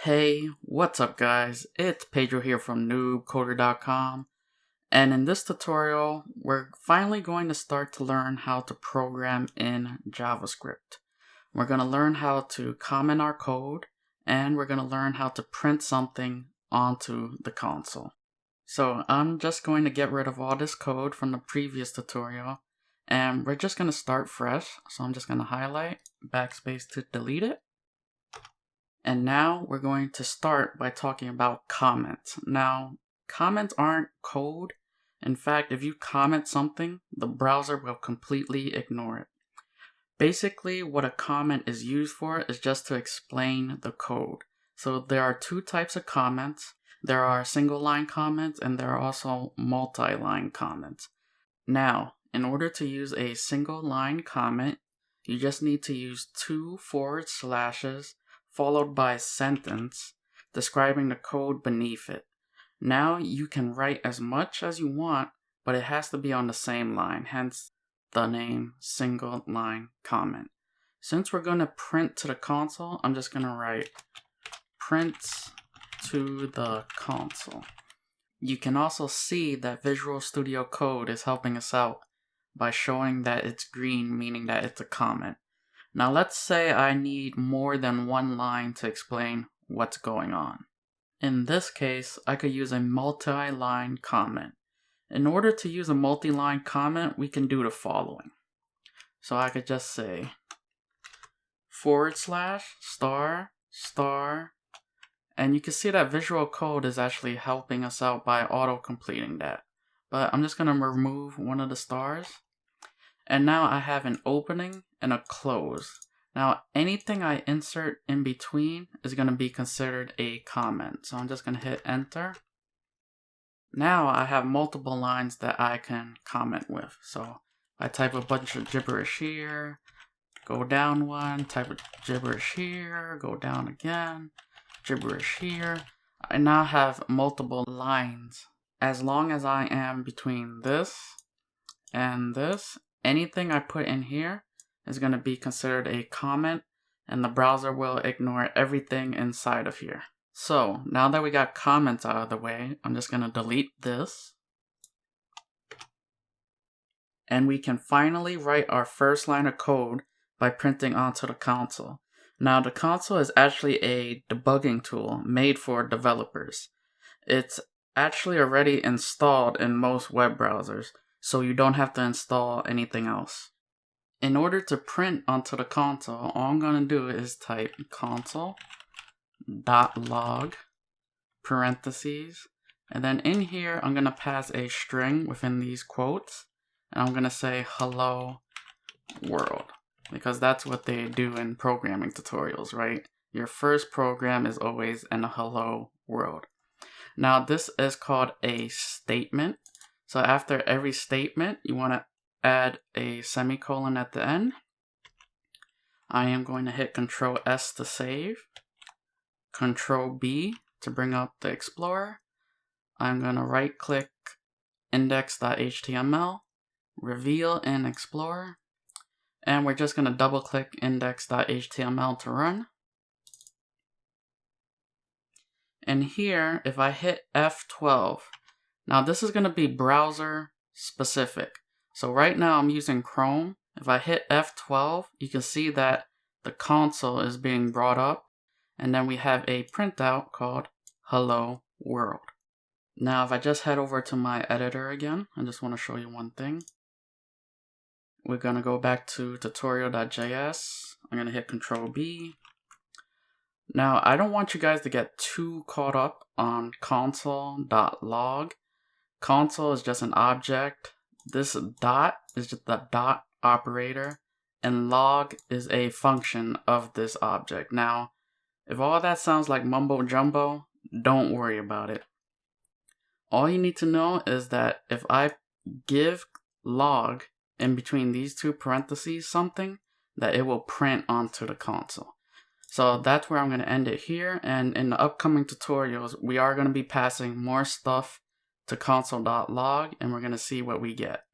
Hey, what's up guys? It's Pedro here from NoobCoder.com, and in this tutorial, we're finally going to start to learn how to program in JavaScript. We're going to learn how to comment our code, and we're going to learn how to print something onto the console. So I'm just going to get rid of all this code from the previous tutorial, and we're just going to start fresh. So I'm just going to highlight, backspace to delete it. And now we're going to start by talking about comments. Now, comments aren't code. In fact, if you comment something, the browser will completely ignore it. Basically, what a comment is used for is just to explain the code. So there are two types of comments. There are single line comments and there are also multi-line comments. Now, in order to use a single line comment, you just need to use 2 forward slashes followed by a sentence describing the code beneath it. Now you can write as much as you want, but it has to be on the same line, hence the name single line comment. Since we're going to print to the console, I'm just going to write print to the console. You can also see that Visual Studio Code is helping us out by showing that it's green, meaning that it's a comment. Now let's say I need more than one line to explain what's going on. In this case, I could use a multi-line comment. In order to use a multi-line comment, we can do the following. So I could just say forward slash star star, and you can see that Visual Code is actually helping us out by auto-completing that. But I'm just going to remove one of the stars. And now I have an opening and a close. Now anything I insert in between is going to be considered a comment. So I'm just going to hit enter. Now I have multiple lines that I can comment with. So I type a bunch of gibberish here, go down one, type of gibberish here, go down again, gibberish here. I now have multiple lines. As long as I am between this and this, anything I put in here is going to be considered a comment, and the browser will ignore everything inside of here. So now that we got comments out of the way, I'm just going to delete this. And we can finally write our first line of code by printing onto the console. Now the console is actually a debugging tool made for developers. It's actually already installed in most web browsers, so you don't have to install anything else. In order to print onto the console, all I'm going to do is type console.log parentheses, and then in here I'm going to pass a string within these quotes, and I'm going to say hello world, because that's what they do in programming tutorials, right? Your first program is always in a hello world. Now this is called a statement. So after every statement, you want to add a semicolon at the end. I am going to hit Control S to save, Control B to bring up the Explorer. I'm going to right click index.html, reveal in Explorer, and we're just going to double click index.html to run. And here, if I hit F12, now this is going to be browser specific. So right now I'm using Chrome. If I hit F12, you can see that the console is being brought up, and then we have a printout called hello world. Now if I just head over to my editor again, I just want to show you one thing. We're going to go back to tutorial.js. I'm going to hit Control B. Now I don't want you guys to get too caught up on console.log. Console is just an object. This dot is just the dot operator, and log is a function of this object. Now, if all that sounds like mumbo jumbo, don't worry about it. All you need to know is that if I give log in between these two parentheses something, that it will print onto the console. So that's where I'm going to end it here, and in the upcoming tutorials, we are going to be passing more stuff to console.log, and we're going to see what we get.